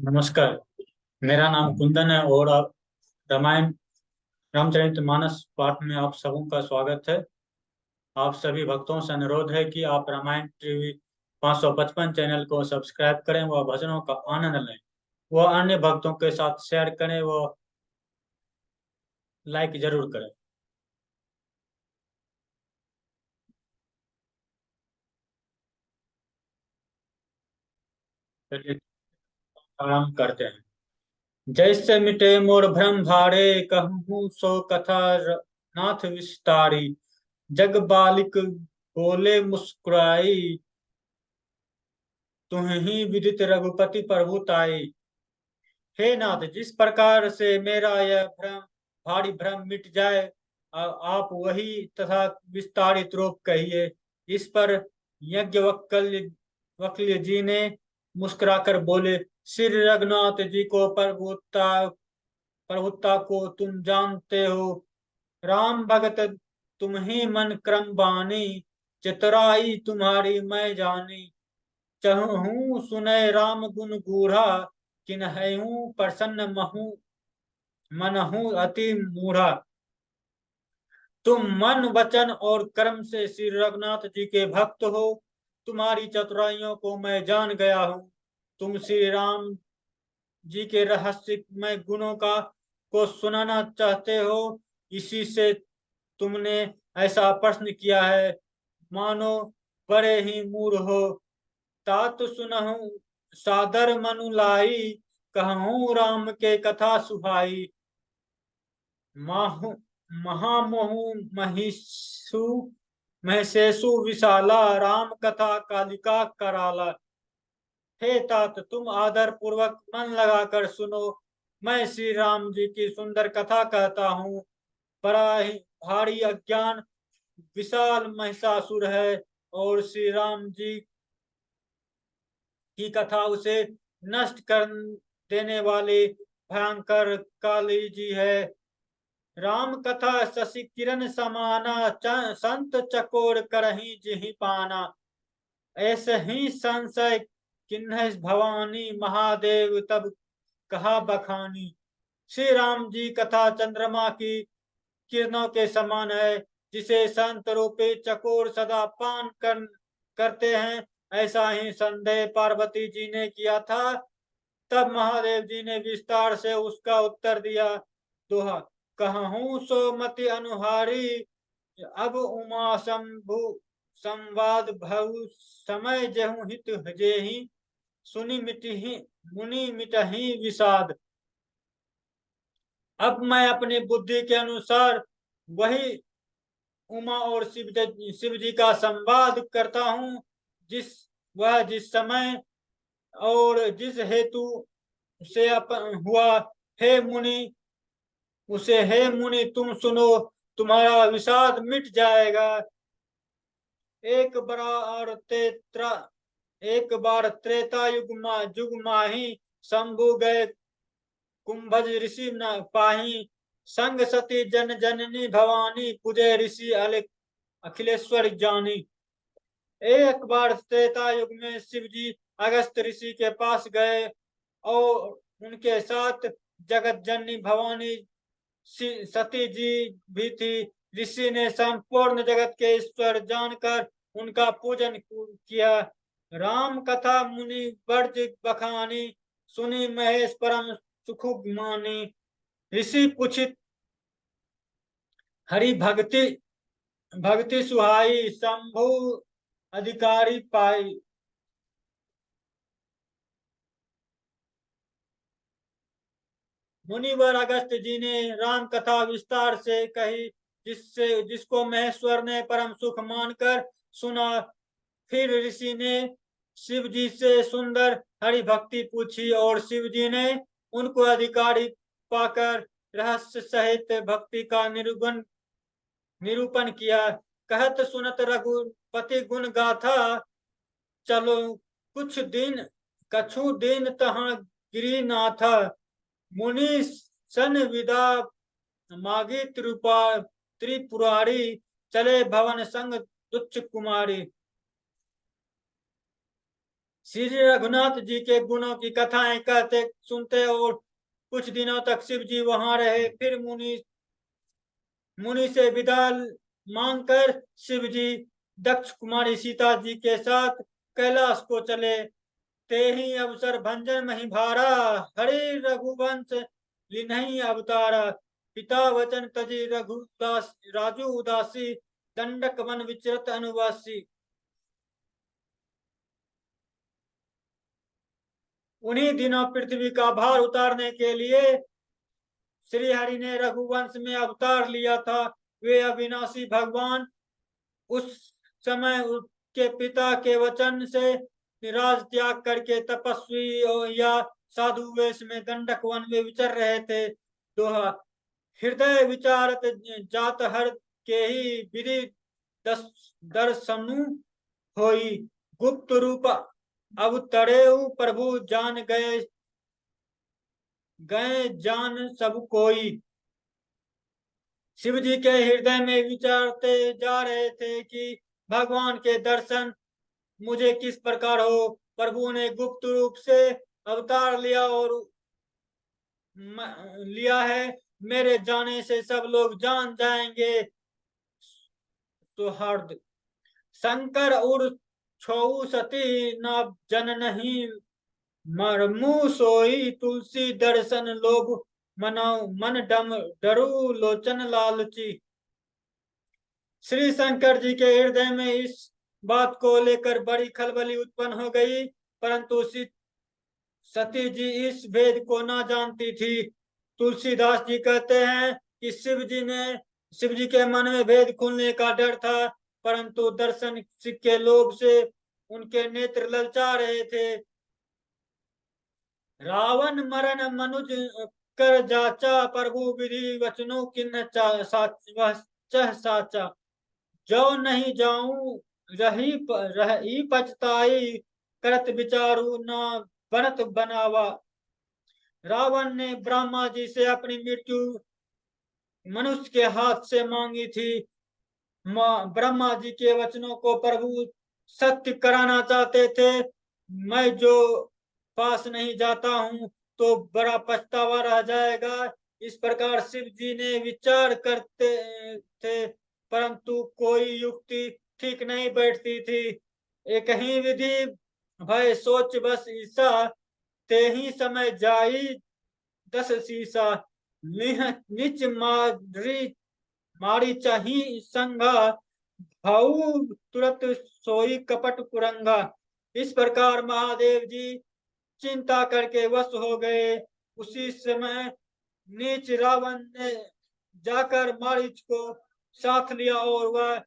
नमस्कार। मेरा नाम कुंदन है और आप रामायण रामचरितमानस पाठ में आप सबों का स्वागत है। आप सभी भक्तों से अनुरोध है कि आप रामायण टीवी 555 चैनल को सब्सक्राइब करें व भजनों का आनंद लें। वह अन्य भक्तों के साथ शेयर करें व लाइक जरूर करें। चलिए आराम करते हैं। जैसे मिटे मोर भ्रम भारे, कहूँ सो कथा नाथ विस्तारी। जग बालिक बोले मुस्कुराई, तुम्हीं विदित रघुपति प्रभुताई। हे नाथ, जिस प्रकार से मेरा यह भ्रम भारी भ्रम मिट जाए, आप वही तथा विस्तारित रूप कहिए। इस पर यज्ञ वक्ल्य जी ने मुस्कुराकर बोले, श्री रघुनाथ जी को प्रभुता को तुम जानते हो। राम भगत तुम ही मन क्रम बानी, चतुराई तुम्हारी मैं जानी। चहु सुनय राम गुण गूढ़ा, किन्हु प्रसन्न मनहु अति मूढ़ा। तुम मन वचन और कर्म से श्री रघुनाथ जी के भक्त हो। तुम्हारी चतुराइयों को मैं जान गया हूँ। तुम श्री राम जी के रहस्यमय गुणों का को सुनाना चाहते हो। इसी से तुमने ऐसा प्रश्न किया है, मानो बड़े ही मूढ़ हो। तात सुनहु सादर मनु लाई, कहूँ राम के कथा सुहाई। माहु महामोहु महिषु महसेसु विशाला, राम कथा कालिका कराला। हे तात, तुम आदर पूर्वक मन लगाकर सुनो। मैं श्री राम जी की सुंदर कथा कहता हूँ। बड़ा ही भारी अज्ञान विशाल महिषासुर है और श्री राम जी की कथा उसे नष्ट कर देने वाले भयंकर काली जी है। राम कथा शशि किरण समाना, संत चकोर करही जिहि पाना। ऐसे ही संशय किन्ह भवानी, महादेव तब कहा बखानी। श्री राम जी कथा चंद्रमा की किरणों के समान है, जिसे संत रूपी चकोर सदा करते हैं। ऐसा ही संदेह पार्वती जी ने किया था। तब महादेव जी ने विस्तार से उसका उत्तर दिया। दोहा, कहूँ सो मति अनुहारी, अब उमा शंभु संवाद भउ। समय जेहू हित जेहि, सुनि मिटहि मुनि मिटहि विषाद। अब मैं अपनी बुद्धि के अनुसार वही उमा और शिव जी का संवाद करता हूँ। जिस वह जिस समय और जिस हेतु से हुआ, हे मुनि उसे, हे मुनि तुम सुनो, तुम्हारा विषाद मिट जाएगा। एक बार तेत्रा एक बार त्रेता युग माही, शंभु गए कुंभज ऋषि न पाही। संग सती जन जननी भवानी, पूजे ऋषि अखिलेश्वर जानी। एक बार त्रेता युग में शिव जी अगस्त ऋषि के पास गए और उनके साथ जगत जननी भवानी सती जी भी थी। ऋषि ने संपूर्ण जगत के ईश्वर जानकर उनका पूजन किया। राम कथा मुनि वर्ज बखानी, सुनी महेश परम सुख मानी। ऋषि पूछित हरि भक्ति भक्ति सुहाई, शंभु अधिकारी पाई। मुनिवर अगस्त जी ने राम कथा विस्तार से कही, जिसको महेश्वर ने परम सुख मानकर सुना। फिर ऋषि ने शिव जी से सुंदर हरि भक्ति पूछी और शिव जी ने उनको अधिकारी पाकर रहस्य सहित भक्ति का निरूपण किया। कहत सुनत रघुपति गुण गाथा, चलो कुछ दिन कछु दिन तहाँ गिरिनाथा। मुनि सन विदा मागी त्रिपुरारी, चले भवन संग तुच्छ कुमारी। श्री रघुनाथ जी के गुणों की कथाएं कहते सुनते और कुछ दिनों तक शिव जी वहां रहे। फिर मुनि मुनि से विदा मांगकर शिव जी दक्ष कुमारी सीता जी के साथ कैलाश को चले। ते ही अवसर भंजन मही भारा, हरि रघुवंश लिन्हि अवतारा। पिता वचन तजी रघुदास राजू उदासी, दंडक वन विचरत अनुवासी। उन्हीं दिनों पृथ्वी का भार उतारने के लिए श्री हरि ने रघुवंश में अवतार लिया था। वे अविनाशी भगवान उस समय उसके पिता के वचन से निराश त्याग करके तपस्वी या साधु वेश में दंडक वन में विचर रहे थे। दोहा, हृदय विचारत जात हर के ही विधि दर्शनु होई, गुप्त रूप अवतरेउ प्रभु जान गए गए जान सब कोई। शिव जी के हृदय में विचारते जा रहे थे कि भगवान के दर्शन मुझे किस प्रकार हो। प्रभु ने गुप्त रूप से अवतार लिया है। मेरे जाने से सब लोग जान जाएंगे। सुहृद शंकर उर छऊ सती न जन नहीं, मरमु सोई तुलसी दर्शन लोभ मनाऊ, मन डम डरू लोचन लालची। श्री शंकर जी के हृदय में इस बात को लेकर बड़ी खलबली उत्पन्न हो गई, परंतु सती जी इस भेद को ना जानती थी। तुलसीदास जी कहते हैं कि शिव जी के मन में भेद खुलने का डर था, परंतु दर्शन के लोभ से उनके नेत्र ललचा रहे थे। रावण मरण मनुज कर जाचा, प्रभु विधि वचनो किन्न साचा। जो नहीं जाऊं रही पछताई, करत विचारू न बनत बनावा। रावण ने ब्रह्मा जी से अपनी मृत्यु मनुष्य के हाथ से मांगी थी। ब्रह्मा जी के वचनों को प्रभु सत्य कराना चाहते थे। मैं जो पास नहीं जाता हूं तो बड़ा पछतावा रह जाएगा। इस प्रकार शिव जी ने विचार करते थे, परंतु कोई युक्ति ठीक नहीं बैठती थी। एक ही विधि भय सोच बस ईसा, ते ही समय जाई दस शीसा। निच मारी चाही संगा, भाऊ तुरंत सोई कपट कुरंगा। इस प्रकार महादेव जी चिंता करके वश हो गए। उसी समय नीच रावण ने जाकर मारीच को साथ लिया और वह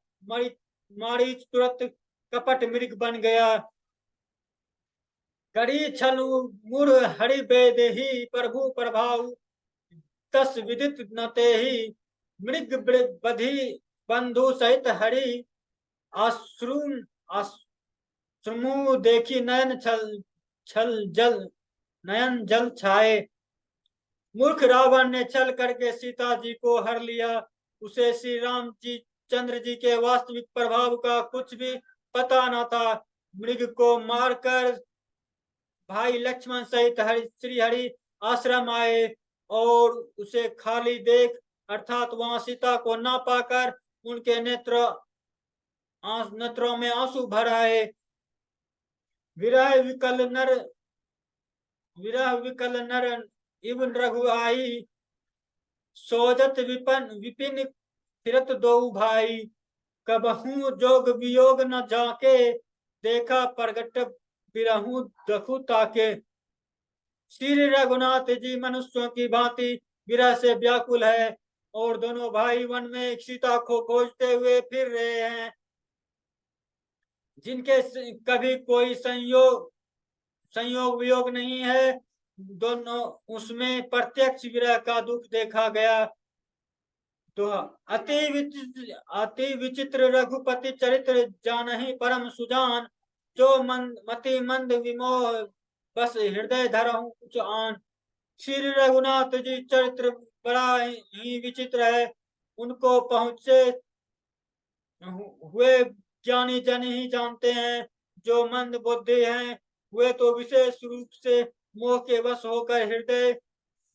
मारीच तुरंत कपट मृग बन गया। करी छलु मूढ़ हरि वेद ही, प्रभु प्रभाव तस विदित न तेहि। मृग बधि बंधु सहित हरि, आश्रमु देखी नयन जल छाए। मूर्ख रावण ने छल करके सीता जी को हर लिया। उसे श्री राम जी चंद्र जी के वास्तविक प्रभाव का कुछ भी पता न था। मृग को मारकर भाई लक्ष्मण सहित श्री हरि आश्रम आए और उसे खाली देख, अर्थात वहां सीता को ना पाकर उनके नेत्रों में आंसू भर आए। विरह विकल नर इवन रघु आई, सोजत विपिन फिरत दो भाई। कबहू जोग वियोग न जाके, देखा प्रगट बिरहू दखु ताके। श्री रघुनाथ जी मनुष्यों की भांति विरह से व्याकुल है और दोनों भाई वन में सीता को खोजते हुए फिर रहे हैं, जिनके कभी कोई संयोग वियोग नहीं है। दोनों उसमें प्रत्यक्ष विरह का दुख देखा गया। तो अति विचित्र रघुपति चरित्र जानहि परम सुजान, जो मति मंद विमोह बस हृदय धरहु कुछ आन। श्री रघुनाथ जी चरित्र बड़ा ही विचित्र है। उनको पहुंचे हुए ज्ञानी जन ही जानते हैं। जो मंद बुद्धि हैं वे तो विशेष रूप से मोह के वश होकर हृदय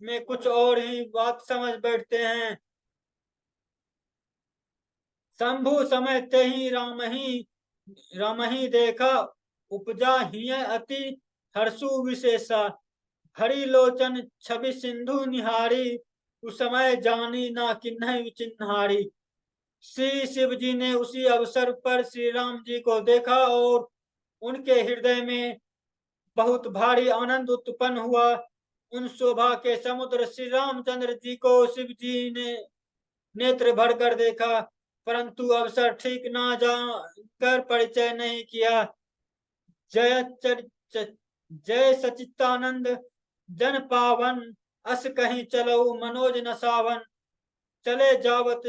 में कुछ और ही बात समझ बैठते हैं। शंभु समय ते ही राम ही देखा, उपजा हिय अति हर्षु विशेषा। हरि लोचन छवि सिंधु निहारी, उस समय जानी ना किन्ह चिन्हारी। श्री शिव जी ने उसी अवसर पर श्री राम जी को देखा और उनके हृदय में बहुत भारी आनंद उत्पन्न हुआ। उन शोभा के समुद्र श्री रामचंद्र जी को शिव जी ने नेत्र भरकर देखा, परंतु अवसर ठीक ना जानकर परिचय नहीं किया। जय जय सचितानंद जन पावन, अस कहीं चलो मनोज नसावन। चले जावत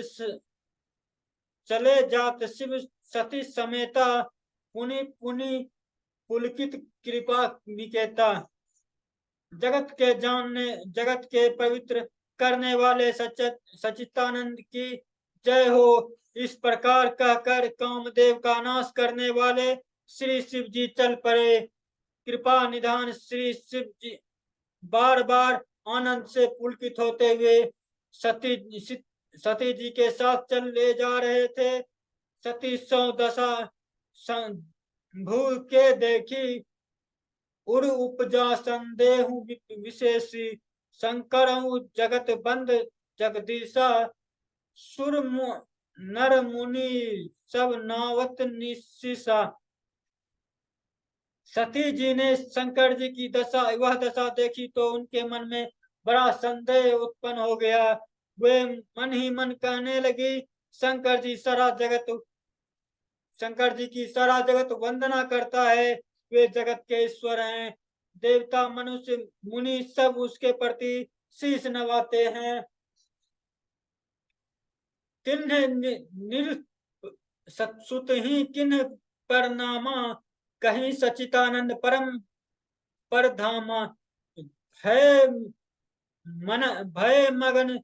चले जात शिव सती समेता, पुनि पुनि पुलकित कृपा निकेता। जगत के पवित्र करने वाले सच्चिदानंद की जय हो। इस प्रकार कहकर कामदेव का नाश करने वाले श्री शिव जी चल पड़े। कृपा निधान श्री शिव जी बार बार आनंद से पुलकित होते हुए सती जी के साथ चल ले जा रहे थे। सती सौ दशा भूल के देखी, उर उपजा संदेह विशेषी। शंकर जगत बंद जगदीशा, सुर नर मुनि सब नावत निशिसा। सती जी ने शंकर जी की वह दशा देखी तो उनके मन में बड़ा संदेह उत्पन्न हो गया। वे मन ही मन कहने लगी, शंकर जी की सारा जगत वंदना करता है। वे जगत के ईश्वर हैं। देवता मनुष्य मुनि सब उसके प्रति शीश नवाते हैं। सुत ही किन्ह परनामा, कहीं सचितानंद परम परधामा। भय भय मगन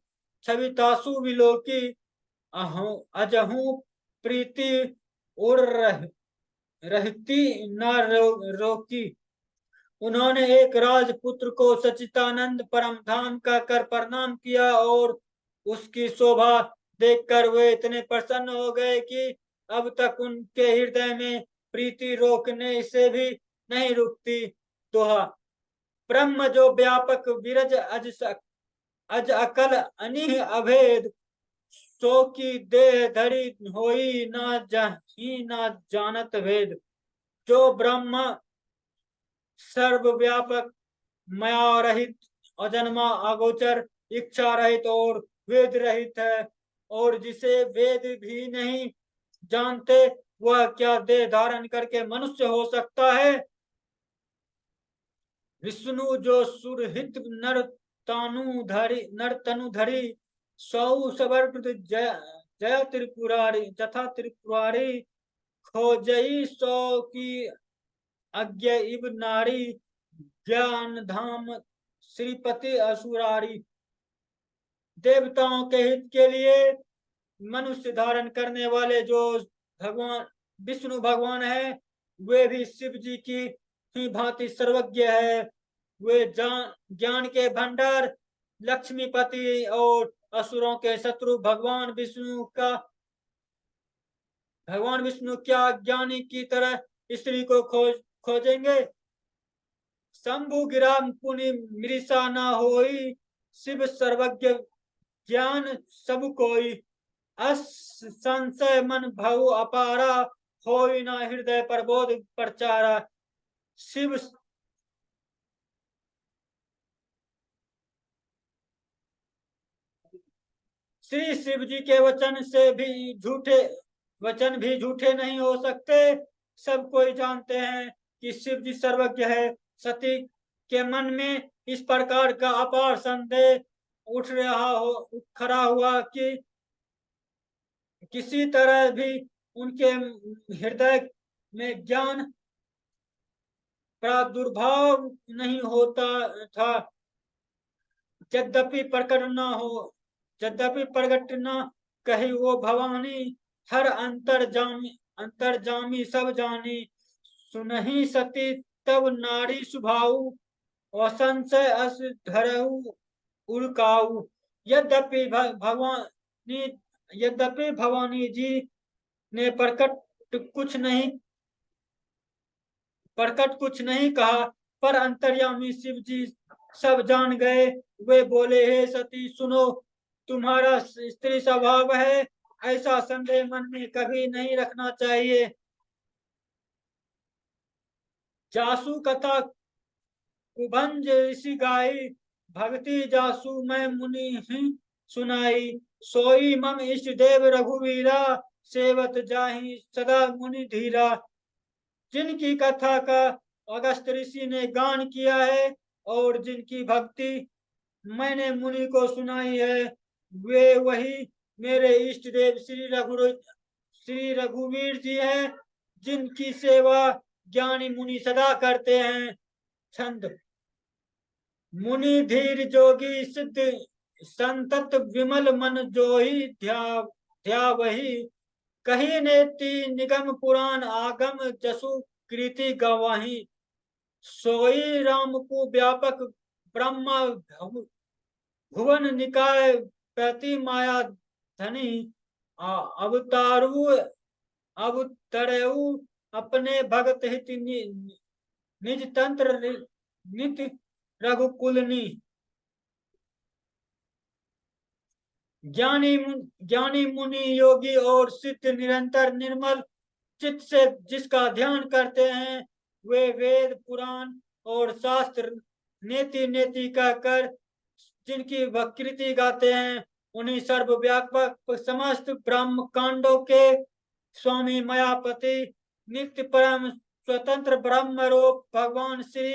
छवितासु विलोकी, अजहू प्रीति उड़ रहती न रोकी। उन्होंने एक राजपुत्र को सच्चिदानंद परम धाम का कर प्रणाम किया और उसकी शोभा देखकर वे इतने प्रसन्न हो गए कि अब तक उनके हृदय में प्रीति रोकने से भी नहीं रुकती। दोहा। ब्रह्म जो व्यापक विरज अज अकल अनिह अभेद, सो की देह धरी होई ना जानत भेद। जो ब्रह्म सर्वव्यापक माया रहित अजन्मा अगोचर इच्छा रहित और वेद रहित है, और जिसे वेद भी नहीं जानते, वह क्या देह धारण करके मनुष्य हो सकता है। विष्णु जो सुरहित नर तनु धरी, सौ सवर्ग जय त्रिपुरारी तथा त्रिपुरारी। खोजई सौ की अज्ञ इव नारी, ज्ञान धाम श्रीपति असुरारी। देवताओं के हित के लिए मनुष्य धारण करने वाले जो भगवान विष्णु भगवान है, वे भी शिव जी की ही भांति सर्वज्ञ है। वे ज्ञान के भंडार लक्ष्मीपति और असुरों के शत्रु भगवान विष्णु क्या ज्ञानी की तरह स्त्री को खोजेंगे। शंभु गिरा पुनि मृषा न होई, शिव सर्वज्ञ ज्ञान सब कोई। अस संशय मन भव अपारा, होई न हृदय प्रबोध प्रचारा। शिव श्री शिव जी के वचन भी झूठे नहीं हो सकते। सब कोई जानते हैं कि शिव जी सर्वज्ञ है। सती के मन में इस प्रकार का अपार संदेह उठ खड़ा हुआ कि किसी तरह भी उनके हृदय में ज्ञान प्रादुर्भाव नहीं होता था। यद्यपि प्रकट न कही वो भवानी, हर अंतर्जामी सब जानी। सुनही सती तब नारी सुभाऊ और संशय अस धरऊ उड़काऊ। यद्यपि भगवानी यद्यपि भवानी जी ने प्रकट कुछ नहीं कहा, पर अंतर्यामी शिव जी सब जान गए। वे बोले, हे सती सुनो, तुम्हारा स्त्री स्वभाव है, ऐसा संदेह मन में कभी नहीं रखना चाहिए। जासु कथा कुभंज ऋषि गाई, भक्ति जासु मैं मुनि ही सुनाई। सोई मम इष्ट देव रघुवीरा, सेवत जाहि सदा मुनि धीरा। जिनकी कथा का अगस्त ऋषि ने गान किया है और जिनकी भक्ति मैंने मुनि को सुनाई है, वे वही मेरे इष्ट देव श्री रघुवीर जी हैं, जिनकी सेवा ज्ञानी मुनि सदा करते हैं। छंद। मुनि धीर जोगी सिद्ध संतत विमल मन जोहि ध्यावहि। कही नेति निगम पुराण आगम जसु कृति गवाही। सोई राम को व्यापक ब्रह्मा भुवन निकाय प्रति माया धनी। अवतारू अवतरेऊ अपने भगत हित निज तंत्र नित रघुकुलनी। ज्ञानी मुनि योगी और सिद्ध निरंतर निर्मल चित्त से जिसका ध्यान करते हैं, वे वेद पुराण और शास्त्र नेति नेति कहकर जिनकी वक्कृति गाते हैं, उन्हीं सर्वव्यापक समस्त ब्रह्म कांडों के स्वामी मायापति नित्य परम स्वतंत्र ब्रह्म रूप भगवान श्री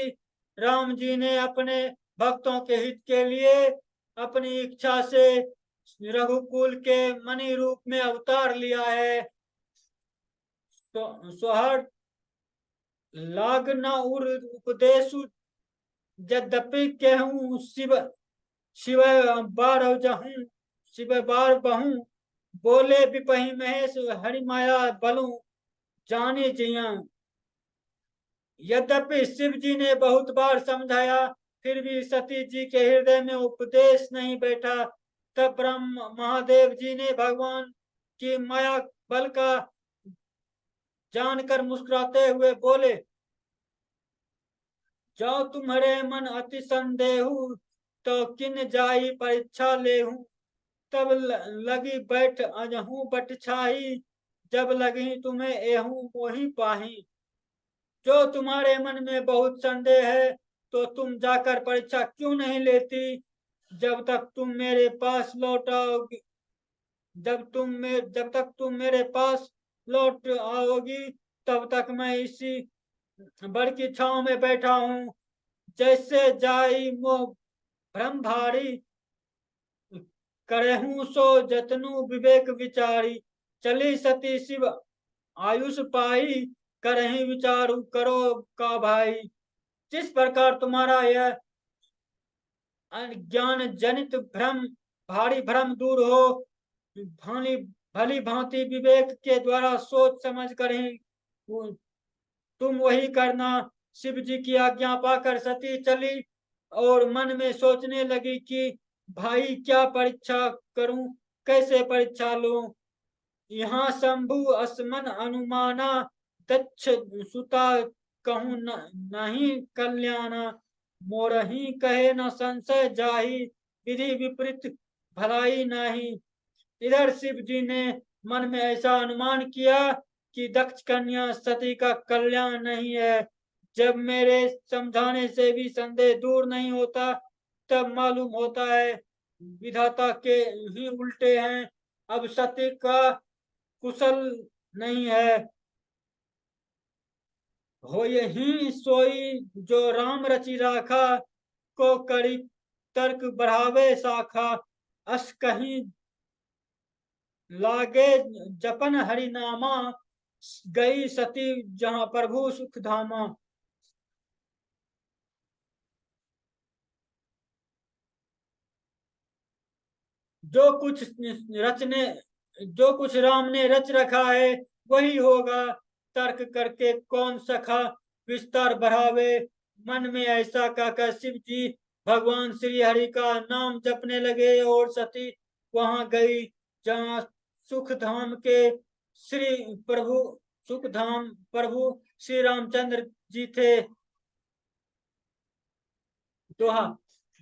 राम जी ने अपने भक्तों के हित के लिए अपनी इच्छा से रघुकुल के मणि रूप में अवतार लिया है। सोहर लाग न उर उपदेशु, यद्यपि कहूँ शिव बार जहूँ शिव बार बहूँ। बोले बिपहि महेश हरि माया बलूं, जाने जिया। यद्यपि शिव जी ने बहुत बार समझाया, फिर भी सती जी के हृदय में उपदेश नहीं बैठा। तब ब्रह्म महादेव जी ने भगवान की माया बल का जानकर मुस्कुराते हुए बोले, जाओ तुम्हारे मन अति संदेहु, तो किन जाई परीक्षा लेहू। तब लगी बैठ अजहू बट छाई, जब लगी तुम्हें एहू मोही पाही। जो तुम्हारे मन में बहुत संदेह है, तो तुम जाकर परीक्षा क्यों नहीं लेती। जब तक तुम मेरे पास लौट आओगी जब तक तुम मेरे पास लौट आओगी, तब तक मैं इसी बड़ की छांव में बैठा हूँ। जैसे जाई मोह भ्रम भारी, करहूं सो जतनु विवेक विचारी। चली सती शिव आयुष पाई, करही विचारु करो का भाई। जिस प्रकार तुम्हारा यह ज्ञान जनित भारी भ्रम दूर हो, भाली भली भांति विवेक के द्वारा सोच समझ कर ही तुम वही करना। शिव जी की आज्ञा पाकर सती चली और मन में सोचने लगी कि भाई क्या परीक्षा करूं, कैसे परीक्षा लूं। यहाँ शंभु असमन अनुमाना, दक्ष सुता कहूं नहीं कल्याणा। मोरही कहे न संशय जाही, विधि विपरीत भलाई नहीं। इधर शिव जी ने मन में ऐसा अनुमान किया कि दक्ष कन्या सती का कल्याण नहीं है। जब मेरे समझाने से भी संदेह दूर नहीं होता, तब मालूम होता है विधाता के ही उल्टे हैं। अब सती का कुशल नहीं है। हो यही सोई जो राम रचि राखा, को करी तर्क बढ़ावे शाखा। अस कहीं लागे जपन हरि नामा, गई सती जहां प्रभु सुख धामा। रचने जो कुछ राम ने रच रखा है, वही होगा। तर्क करके कौन सखा विस्तार बढ़ावे। मन में ऐसा कहकर शिव जी भगवान श्री हरि का नाम जपने लगे और सती वहां गई जहाँ सुखधाम के श्री प्रभु सुखधाम प्रभु श्री रामचंद्र जी थे। दोहा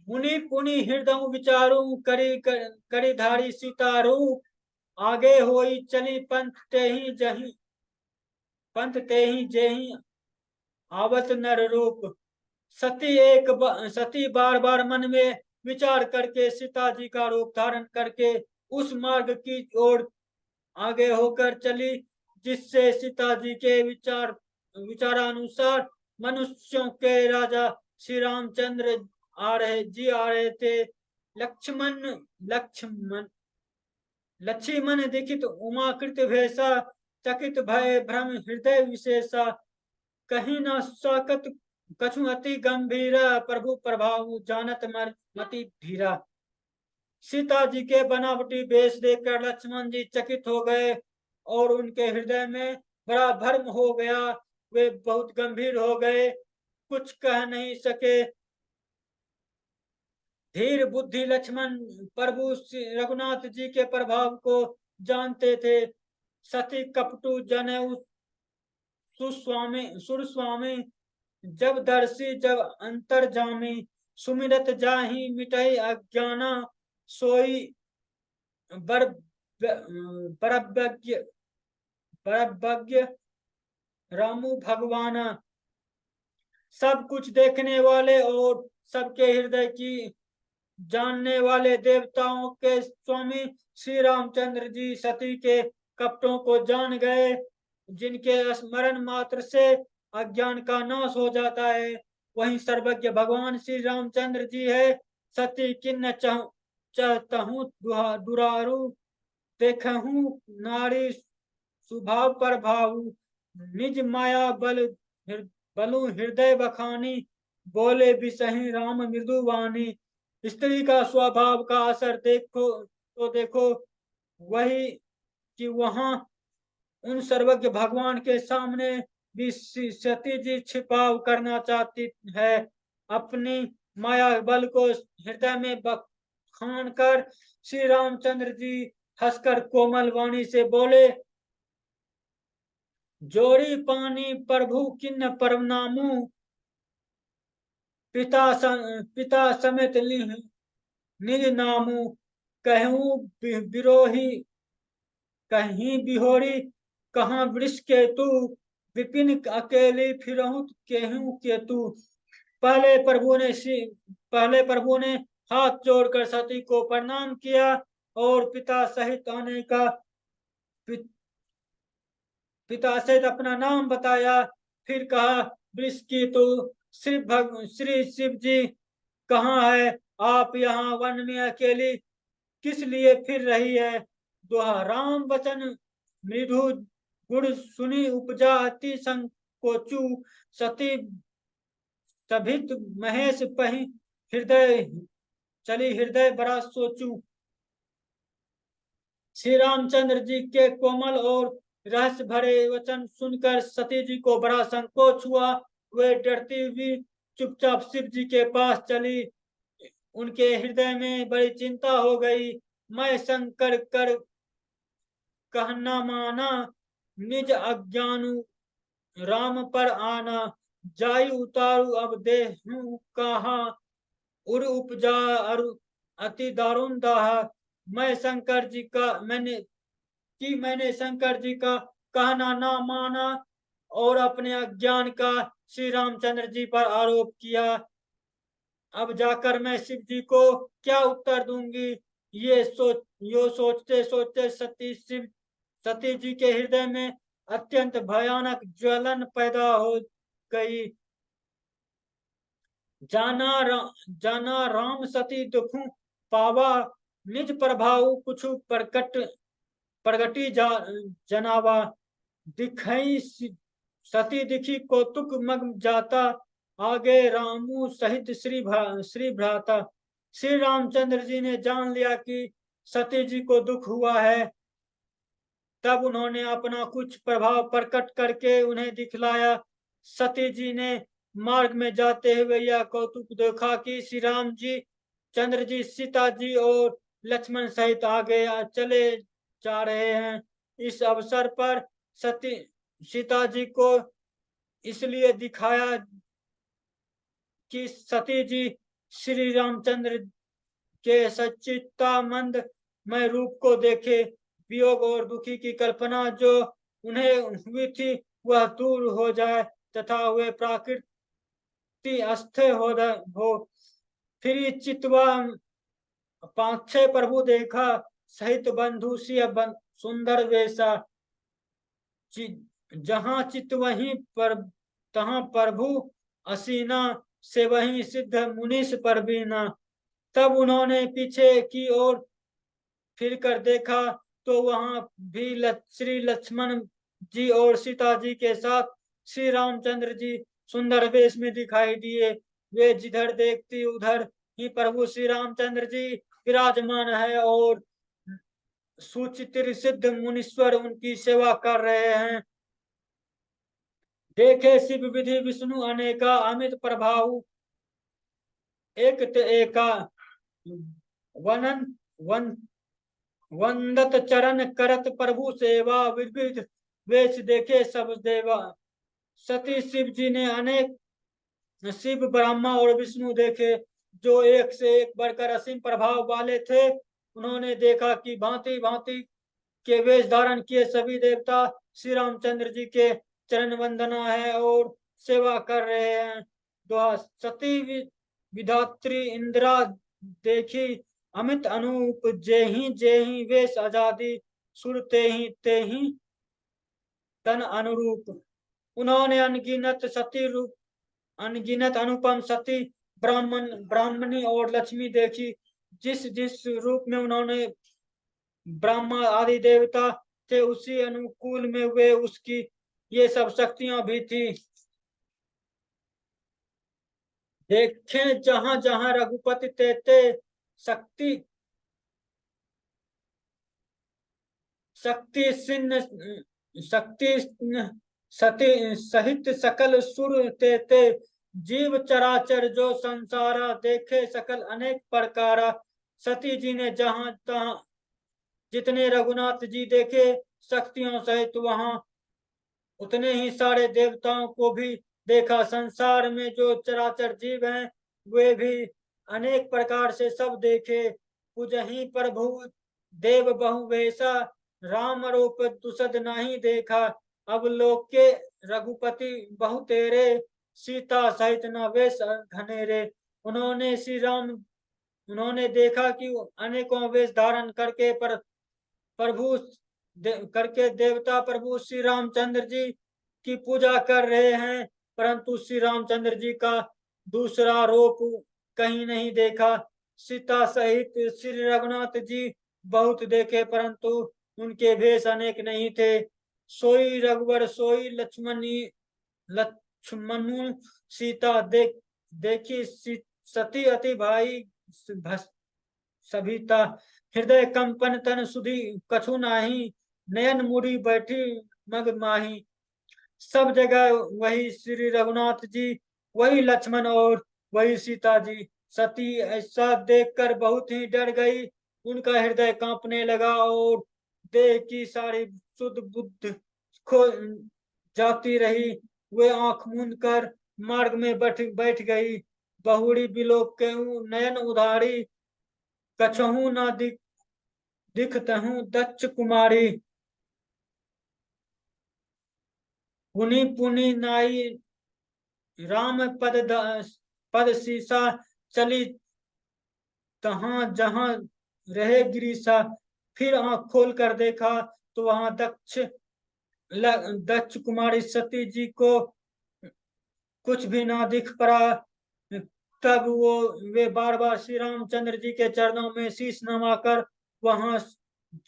मुनि पुनि हृदय विचारू करी धारी सीता रूप आगे होई चली पंथ ते ही जेही आवत नर रूप। सती बार बार मन में विचार करके सीता जी का रूप धारण करके उस मार्ग की ओर आगे होकर चली जिससे सीता जी के विचारानुसार मनुष्यों के राजा श्री रामचंद्र आ रहे थे। लक्ष्मण लक्ष्मण लक्ष्मण दीक्षित उमाकृत भेषा चकित भय भ्रम हृदय विशेषा कहीं न साकत कछु अति गंभीरा प्रभु प्रभाव जानत मति धीरा। सीता जी के बनावटी वेश देखकर लक्ष्मण जी चकित हो गए और उनके हृदय में बड़ा भ्रम हो गया। वे बहुत गंभीर हो गए, कुछ कह नहीं सके। धीर बुद्धि लक्ष्मण प्रभु रघुनाथ जी के प्रभाव को जानते थे। सती कपटू जनेऊ सुरस्वामी जब दर्शी जब अंतर जामी सुमिरत जाहि मिटई अज्ञाना सोई बरबज्ञ रामू भगवाना। सब कुछ देखने वाले और सबके हृदय की जानने वाले देवताओं के स्वामी श्री रामचंद्र जी सती के कपटों को जान गए जिनके स्मरण मात्र से अज्ञान का नाश हो जाता है। वहीं सर्वज्ञ भगवान श्री रामचंद्र जी है। सती किन्न चाहतहूँ दुरारू देखूं नारी स्वभाव पर भावु निज माया बलु हृदय बखानी बोले बिसहि राम मृदुवानी। स्त्री का स्वभाव का असर देखो वही कि वहां उन सर्वज्ञ भगवान के सामने भी सती जी छिपाव करना चाहती है। अपनी माया बल को हृदय में बखान कर श्री रामचंद्र जी हंसकर कोमल वाणी से बोले जोड़ी पानी प्रभु किन्न परनामू पिता समेत निज नामू कहूँ बिरोही कहीं बिहोरी कहाँ वृष के तू विपिन अकेली फिरहूँ केहूँ के तू। पहले प्रभु ने हाथ जोड़कर सती को प्रणाम किया और पिता सहित अपना नाम बताया। फिर कहा वृष की तू श्री शिव जी कहाँ है? आप यहाँ वन में अकेली किस लिए फिर रही है? दोहा राम वचन मृदु गुण सुनी उपजा अति संकोचु सती सभित महेश पही हृदय बड़ा सोचू। श्री रामचंद्र जी के कोमल और रहस्य भरे वचन सुनकर सती जी को बड़ा संकोच हुआ। वे डरती हुई चुपचाप शिव जी के पास चली। उनके हृदय में बड़ी चिंता हो गई। मैं शंकर कर कहना माना निज अज्ञानु राम पर आना जाई उतारू अब देहूं कहा उड़ उपजा अति दारुण दाह। मैंने शंकर जी का कहना ना माना और अपने अज्ञान का श्री रामचंद्र जी पर आरोप किया। अब जाकर मैं शिव जी को क्या उत्तर दूंगी? यो सोचते सोचते सती जी के हृदय में अत्यंत भयानक ज्वलन पैदा हो गई। जाना राम सती दुखु पावा निज प्रभाव कुछ प्रगटी जनावा दिखई सती दिखी कौतुक मग जाता आगे रामू सहित श्री भ्राता। श्री रामचंद्र जी ने जान लिया कि सती जी को दुख हुआ है। तब उन्होंने अपना कुछ प्रभाव प्रकट करके उन्हें दिखलाया। सती जी ने मार्ग में जाते हुए यह कौतुक देखा कि श्री राम जी, चंद्र जी, सीता जी और लक्ष्मण सहित आगे चले जा रहे हैं। इस अवसर पर सती सीता जी को इसलिए दिखाया कि सती जी श्री रामचंद्र के सच्चिदानंद मय रूप को देखे, वियोग और दुखी की कल्पना जो उन्हें हुई थी वह दूर हो जाए तथा वे प्राकृति अस्थिर हो। फिर चितवा पांचे प्रभु देखा, सहित बंधु सिय सुंदर वेशा, जहाँ चित वहीं पर तहाँ प्रभु असीना, से वहीं सिद्ध मुनीष परवीना। तब उन्होंने पीछे की ओर फिर कर देखा तो वहां भी श्री लक्ष्मण जी और सीता जी के साथ श्री रामचंद्र जी सुंदर वेश में दिखाई दिए। वे जिधर देखती उधर ही प्रभु श्री रामचंद्र जी विराजमान है और सुचित्र सिद्ध मुनीश्वर उनकी सेवा कर रहे हैं। देखे शिव विधि विष्णु अनेका, अमित प्रभाव एक ते एका, वनन वन वंदत चरण करत प्रभु सेवा, विविध वेश देखे सब देवा। सती शिव जी ने अनेक शिव, ब्रह्मा और विष्णु देखे जो एक से एक बढ़कर असीम प्रभाव वाले थे। उन्होंने देखा कि भांति भांति के वेश धारण किए सभी देवता श्री रामचंद्र जी के चरण वंदना है और सेवा कर रहे हैं। सती विधात्री इंदिरा देखी, अमित अनूप जेहि वेश आजादी, सुर ते ही तन अनुरूप। उन्होंने अनगिनत अनुपम सती, ब्राह्मणी और लक्ष्मी देखी। जिस जिस रूप में उन्होंने ब्रह्मा आदि देवता थे उसी अनुकूल में वे उसकी ये सब शक्तियां भी थी। देखें जहां जहां रघुपति ते शक्ति शक्ति सिन्न शक्ति सती सहित सकल सुर ते जीव चराचर जो संसारा, देखे सकल अनेक प्रकारा। सती जी ने जहां तहां जितने रघुनाथ जी देखे शक्तियों सहित, वहां उतने ही सारे देवताओं को भी देखा। संसार में जो चराचर जीव हैं वे भी अनेक प्रकार से सब देखे। पूजहि प्रभु देव बहु वेशा, राम रूप तुसद नहीं देखा। अब लोक के रघुपति बहु तेरे, सीता सहित न वेश घनेरे। उन्होंने श्री राम उन्होंने देखा कि अनेकों वेश धारण करके प्रभु करके देवता प्रभु श्री रामचंद्र जी की पूजा कर रहे हैं, परंतु श्री रामचंद्र जी का दूसरा रूप कहीं नहीं देखा। सीता सहित श्री रघुनाथ जी बहुत देखे, परंतु उनके भेष अनेक नहीं थे। सोई रघुवर सोई लक्ष्मणु, सीता देखी सती अति भाई सभिता। हृदय कंपन तन सुधी कछु नाही, नयन मुड़ी बैठी मग माही। सब जगह वही श्री रघुनाथ जी, वही लक्ष्मण और वही सीता जी। सती ऐसा देखकर बहुत ही डर गई, उनका हृदय कांपने लगा और देह की सारी शुद्ध बुद्ध खो जाती रही। वे आंख मूंद कर मार्ग में बैठ गई। बहुड़ी बिलोक के नयन उधारी, कछहू न दिखतहूँ दक्ष कुमारी। पुनि पुनि नाई राम पद सीसा, चली तहाँ जहाँ रहे गिरीसा। फिर आंख खोल कर देखा तो वहां दक्ष कुमारी सती जी को कुछ भी ना दिख पड़ा। तब वे बार बार श्री रामचंद्र जी के चरणों में शीश नवाकर वहां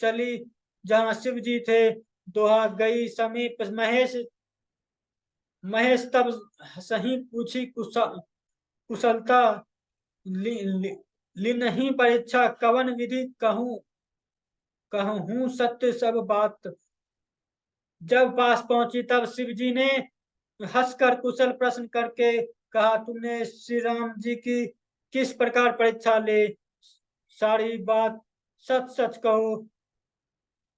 चली जहां शिव जी थे। दोहा गई समीप महेश महेश तब सही पूछी कुशलता, ली नहीं परीक्षा कवन विधि कहूँ कहूँ सत्य सब बात। जब पास पहुंची तब शिव जी ने हंसकर कुशल प्रश्न करके कहा, तुमने श्री राम जी की किस प्रकार परीक्षा ले? सारी बात सच सच कहो।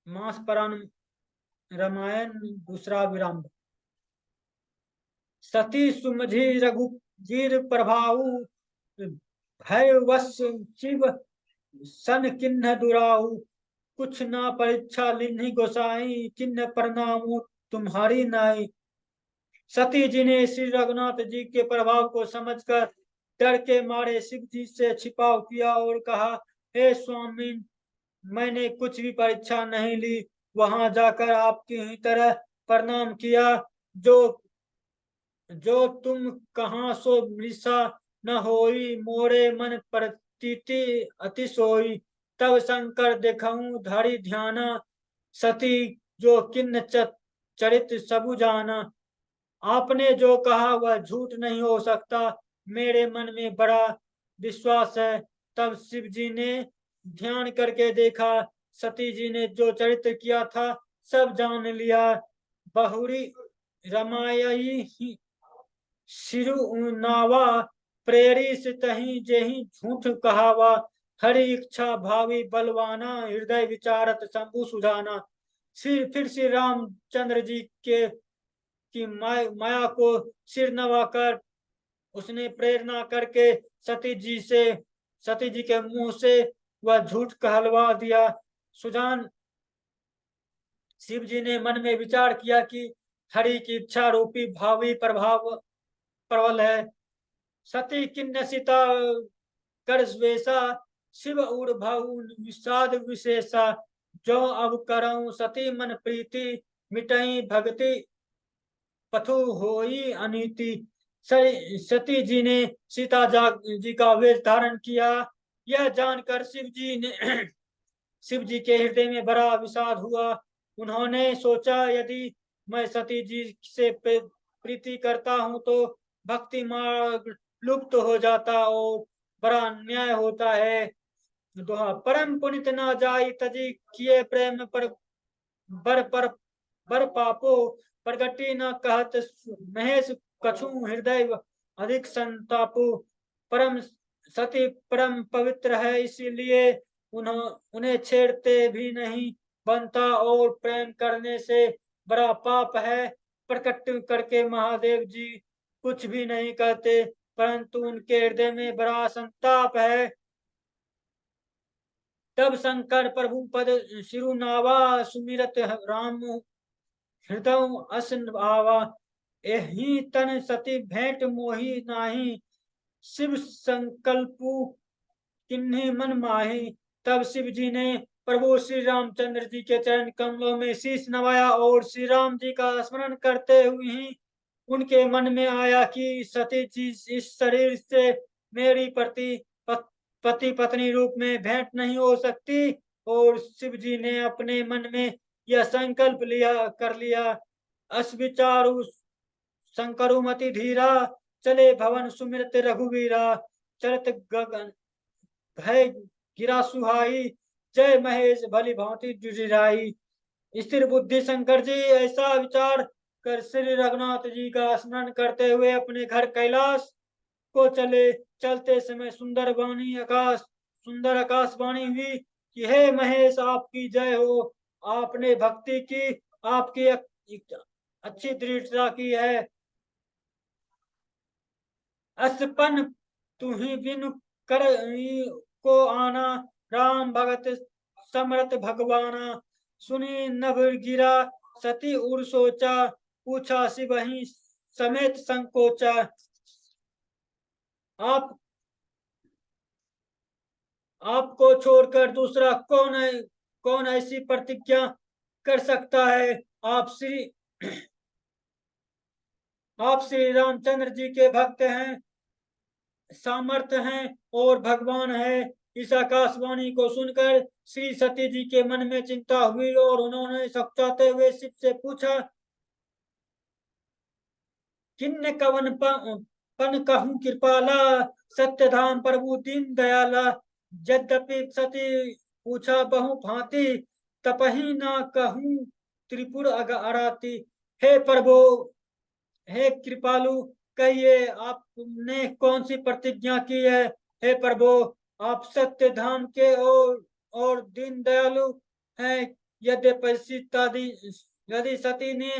मास पुराण रामायण दूसरा विराम। सती सुमझी रघुवीर प्रभाऊ, भय वश शिव सन किन्ह दुराऊ। कुछ ना परीक्षा लिन्ही गोसाई, किन्ह प्रणाम तुम्हारी नाई। सती जी ने श्री रघुनाथ जी के प्रभाव को समझकर डर के मारे शिव जी से छिपाव किया और कहा, हे स्वामी, मैंने कुछ भी परीक्षा नहीं ली। वहां जाकर आपकी ही तरह प्रणाम किया। जो जो तुम कहाँ सो मृषा न होई, मोरे मन प्रतीति अति सोई। तब शंकर देखऊं धरि ध्याना, सती जो किन्न चरित सबु जाना। आपने जो कहा वह झूठ नहीं हो सकता, मेरे मन में बड़ा विश्वास है। तब शिव जी ने ध्यान करके देखा, सती जी ने जो चरित्र किया था सब जान लिया। बहुरी रमायई शिरु नावा, प्रेरी से तही जेही झूठ कहावा। हरि इच्छा भावी बलवाना, हृदय विचारत शंभु सुजाना। फिर श्री रामचंद्र जी के की माया को सिर नवाकर उसने प्रेरणा करके सती जी के मुंह से वह झूठ कहलवा दिया। सुजान शिव जी ने मन में विचार किया कि हरि की इच्छा रूपी भावी प्रभाव प्रबल है। सती किन्न सीता कर द्वेषा, शिव उड़ भाऊ विषाद विशेषा। जो अब करऊं सती मन प्रीति, मिटई भक्ति पथु होई अनीति। सती जी ने सीता जी का वेश धारण किया। यह जानकर शिव जी के हृदय में बड़ा विषाद हुआ। उन्होंने सोचा, यदि मैं सती जी से प्रीति करता हूँ तो भक्ति मार्ग लुप्त हो जाता और बड़ा अन्याय होता है। दोहा, परम पुनित न जाई तजी, किए प्रेम पर बर पापो। प्रगति न कहत महेश, कछु हृदय अधिक संतापो। परम सती परम पवित्र है, इसीलिए उन्हें छेड़ते भी नहीं बनता और प्रेम करने से बड़ा पाप है। प्रकट करके महादेव जी कुछ भी नहीं कहते, परंतु उनके हृदय में बड़ा संताप है। तब शंकर प्रभु पद शिरुनावा, सुमिरत राम हृदय असन आवा। एहि तन सती भेंट मोहि नाही, शिव संकल्पु किन्हीं मन माही। तब शिव जी ने प्रभु श्री रामचंद्र जी के चरण कमलों में शीश नवाया और श्री राम जी का स्मरण करते हुए ही उनके मन में आया कि सती जी इस शरीर से मेरी पति पत्नी रूप में भेंट नहीं हो सकती। और शिव जी ने अपने मन में यह संकल्प कर लिया। अस विचारु शंकरु मति धीरा, चले भवन सुमिरत रघुवीरा। चरत गगन भय गिरा सुहाई, जय महेश भली भांति जुझिराई। स्थिर बुद्धि शंकर जी ऐसा विचार कर श्री रघुनाथ जी का स्मरण करते हुए अपने घर कैलाश को चले। चलते समय सुंदर आकाशवाणी हुई कि हे महेश, आपकी जय हो। आपने भक्ति की, आपकी अच्छी दृढ़ता की है। असपन तुम्ही बिनु कर को आना, राम भगत समरथ भगवाना। सुनी नभ गिरा सती उर सोचा, पूछा शिवहि समेत संकोचा। आप आपको छोड़कर दूसरा कौन ऐसी प्रतिज्ञा कर सकता है? आप श्री रामचंद्र जी के भक्त हैं, सामर्थ्य हैं और भगवान है। इस आकाशवाणी को सुनकर श्री सती जी के मन में चिंता हुई और उन्होंने सकुचाते हुए शिव से पूछा, किन्न कवन पन कहूँ कृपाला, सत्य धाम प्रभु दीन दयाला। यद्यपि सती पूछा बहु भांति, तपही ना कहूँ त्रिपुर अराती। हे प्रभु, हे कृपालु, कहिए आपने कौन सी प्रतिज्ञा की है। हे प्रभु, आप सत्य धाम के और दीन दयालु हैं। यद्यपि यदि सती ने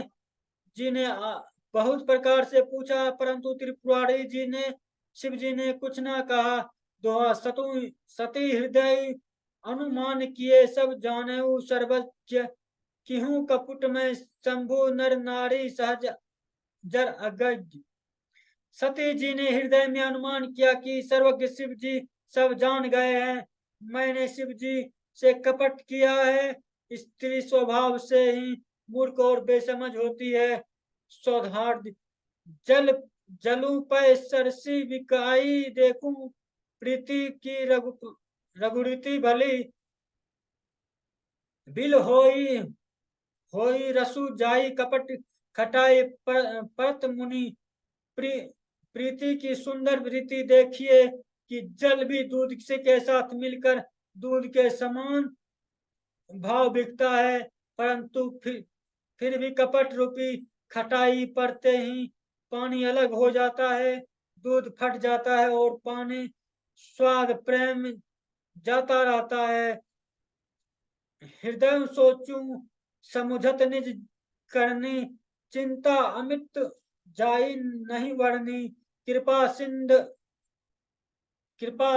जी ने बहुत प्रकार से पूछा, परंतु त्रिपुरारी जी ने शिव जी ने कुछ न कहा। दोहा सतु सती हृदय अनुमान किए, सब जाने सर्वज्ञ। किहूँ कपुट में शंभु नर नारी सहज जर अगज। सती जी ने हृदय में अनुमान किया कि सर्वज्ञ शिव जी सब जान गए हैं। मैंने शिव जी से कपट किया है। स्त्री स्वभाव से ही मूर्ख और बेसमझ होती है। सौहार्द जल जलू पे सरसी बिकाई देखूं, प्रीति की रघुरीति भली। बिल होई रसु जाई कपट खटाई परत मुनि। प्रीति की सुंदर प्रीति देखिए कि जल भी दूध से के साथ मिलकर दूध के समान भाव बिकता है, परंतु फिर भी कपट रूपी खटाई पड़ते ही पानी अलग हो जाता है, दूध फट जाता है और पानी स्वाद प्रेम जाता रहता है। हृदय सोचूं समुझत निज करनी, चिंता अमित जाई नहीं वर्णी। कृपा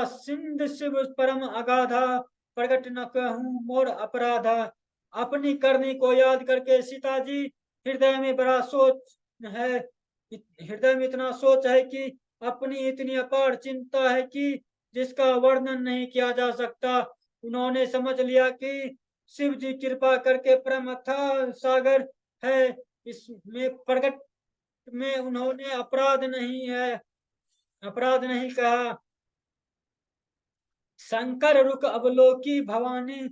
सिंध शिव परम अगाधा, प्रगट न कहूँ मोर अपराधा। अपनी करनी को याद करके सीता जी हृदय में बड़ा सोच है। हृदय में इतना सोच है कि अपनी इतनी अपार चिंता है कि जिसका वर्णन नहीं किया जा सकता। उन्होंने समझ लिया कि शिव जी कृपा करके परम अथाह सागर है। इसमें प्रगट में उन्होंने अपराध नहीं कहा। शंकर रुक अवलोकी भवानी,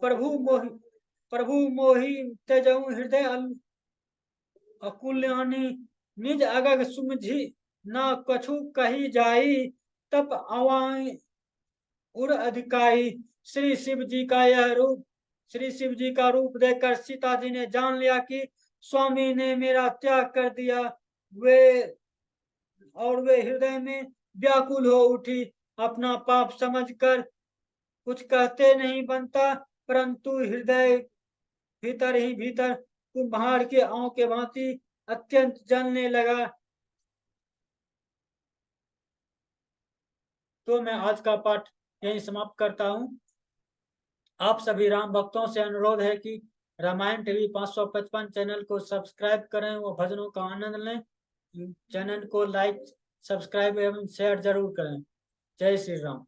प्रभु मोहि त्यजऊ हृदय अकुल्यानी। निज अगग सुमझी न कछु कही जाई, तप अवाई उर अधिकाई। श्री शिव जी का यह रूप श्री शिव जी का रूप देखकर सीता जी ने जान लिया कि स्वामी ने मेरा त्याग कर दिया। वे वे हृदय में व्याकुल हो उठी। अपना पाप समझकर कुछ कहते नहीं बनता, परंतु हृदय भीतर ही भीतर कुम्हार के आंव के भांति अत्यंत जलने लगा। तो मैं आज का पाठ यही समाप्त करता हूँ। आप सभी राम भक्तों से अनुरोध है कि रामायण टीवी 555 चैनल को सब्सक्राइब करें व भजनों का आनंद लें। चैनल को लाइक, सब्सक्राइब एवं शेयर जरूर करें। जय श्री राम।